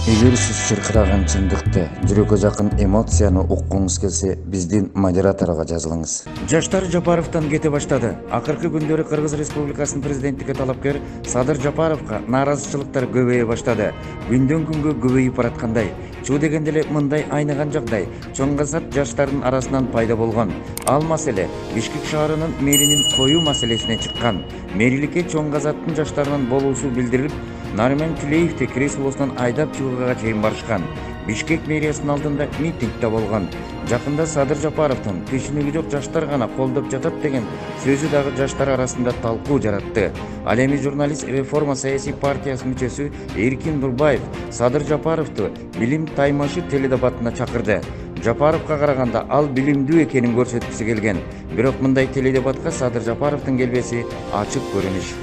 Эгер сиз чыркыраган чындыкты, жүрөккө жакын эмоцияны уккуңуз келсе, биздин модераторго жазылыңыз. Жаштар Жапаровдон кете баштады. Акыркы күндөрү Кыргыз Республикасынын президенттикке талапкер Садыр Жапаровго нааразычылыктар көбөйө баштады. Күндөн күнгө көбөйүп бараткандай. Чуу дегенде эле мындай айныган жагдай чоң казат жаштардын арасынан пайда болгон. Ал маселе Бишкек шаарынын мэринин коюу маселесине чыккан. Мэриликке чоң казаттын жаштарынын болуусу билдирилип, Нармен Тилеевди Креслосунан айдап чыгууга чейин барышкан. Бишкек мэриясынын алдында митинг да болгон. Жакында Садыр Жапаровдун түшүнүгү жок жаштар гана колдоп жатат деген сөзү дагы жаштар арасында талкуу жаратты. Ал эми журналист Реформа саясий партиясынын мүчөсү Эркин Нурбаев Садыр Жапаровду билим таймашы теледебатына чакырды. Жапаровга караганда ал билимдүү экенин көрсөткүсү келген. Бирок мындай теледебатка Садыр Жапаровдун келбеси ачык көрүнүш.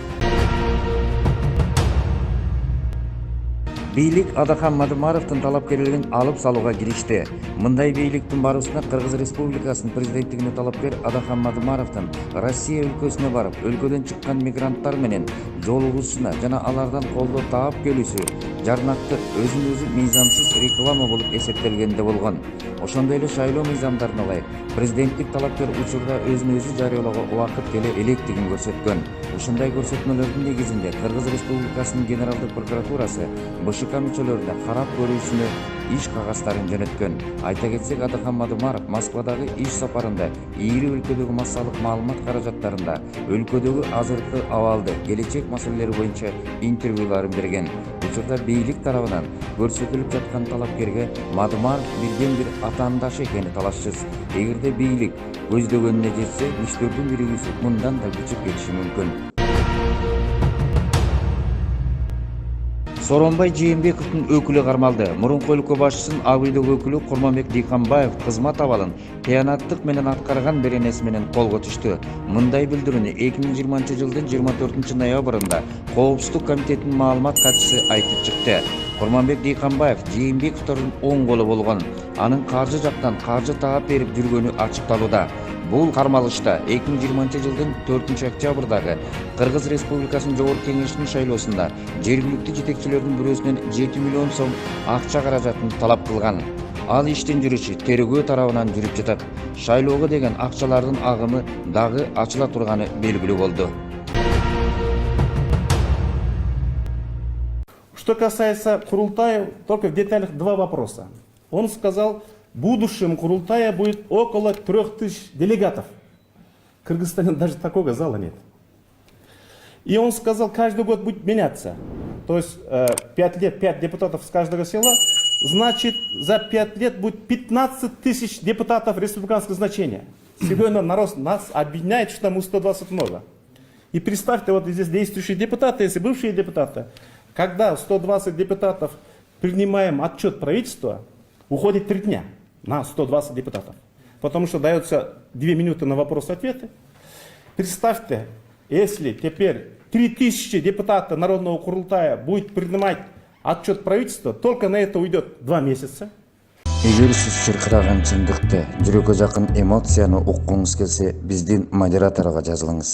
Бийлик Адахан Мадымаровдун талапкерлигин алып салууга киришти. Мындай бийликтин баруусуна Кыргыз Республикасынын президенттигине талапкер Адахан Мадымаровдун Россия өлкөсүнө барып, өлкөдөн чыккан мигранттар менен жолугушуусуна жана алардан колдоо таап келүүсү жарнактык, өзүн-өзү мыйзамсыз реклама болуп эсептелгенде болгон. Ошондой эле шайлоо мыйзамдарына ылайык президенттик талапкер учурда өзүн-өзү жарыялоого убакыт келе электигин көрсөткөн. Ушундай көрсөтмөлөрдүн негизинде Кыргыз Республикасынын Генералдык прокуратурасы БШК мүчөлөрүнө карап көрүүсүнө иш кагаздарын жөнөткөн. Айта кетсек, Адахан Мадымаров Москвадагы иш сапарында ири өлкөдөгү массалык маалымат каражаттарында өлкөдөгү азыркы абалды, келечек маселелери боюнча интервьюларын берген. Учурда бийлик тарабынан көрсөтүлүп жаткан талапкерге Мадымаров бирден бир атаандашы экени талашсыз. Эгерде бийлик көздөгөнүнө жетсе, күчтөрдүн биригүүсү мындан да күчүп кетиши мүмкүн. Сооронбай Жээнбековдун өкүлү кармалды. Мурунку өлкө башчысынын Абыйдык өкүлү Курманбек Дыйканбаев кызмат абалын кыянаттык менен аткарган беренеси менен колго түштү. Мындай билдирүүнү 2020-жылдын 24-ноябрында Коопсуздук комитетинин маалымат катчысы айтып чыкты. Курманбек Дыйканбаев Жээнбековдун оң колу болгон. Анын каржы жактан каржы таап берип жүргөнү ачыкталууда. Бул кармалышта 2020-жылдын 4-октябрдагы Кыргыз Республикасынын Жогорку Кеңешинин шайлоосунда жергиликтүү жетекчилердин бирөөсүнөн 7 миллион сом акча каражатын талап кылган. Ал иштин жүрүшү тергөө тарабынан жүрүп жатат. Шайлоого деген акчалардын агымы дагы ачыла турганы белгилүү болду. Что касается Курултая, только в деталях два вопроса. Он сказал, в будущем Курултая будет около 3000 делегатов. В Кыргызстане даже такого зала нет. И он сказал, каждый год будет меняться. То есть 5 лет 5 депутатов с каждого села. Значит, за 5 лет будет 15 тысяч депутатов республиканского значения. Сегодня народ нас объединяет, что мы 120 много. И представьте, вот здесь действующие депутаты, если бывшие депутаты, когда 120 депутатов принимаем отчет правительства, уходит 3 дня на 120 депутатов. Потому что дается 2 минуты на вопрос-ответы. Представьте, если теперь 3000 депутатов Народного Курултая будет принимать отчет правительства, только на это уйдет 2 месяца. Эгер сиз чыркыраган чындыкты, жүрөккө жакын эмоцияны уккуңуз келсе, биздин модераторго жазылыңыз.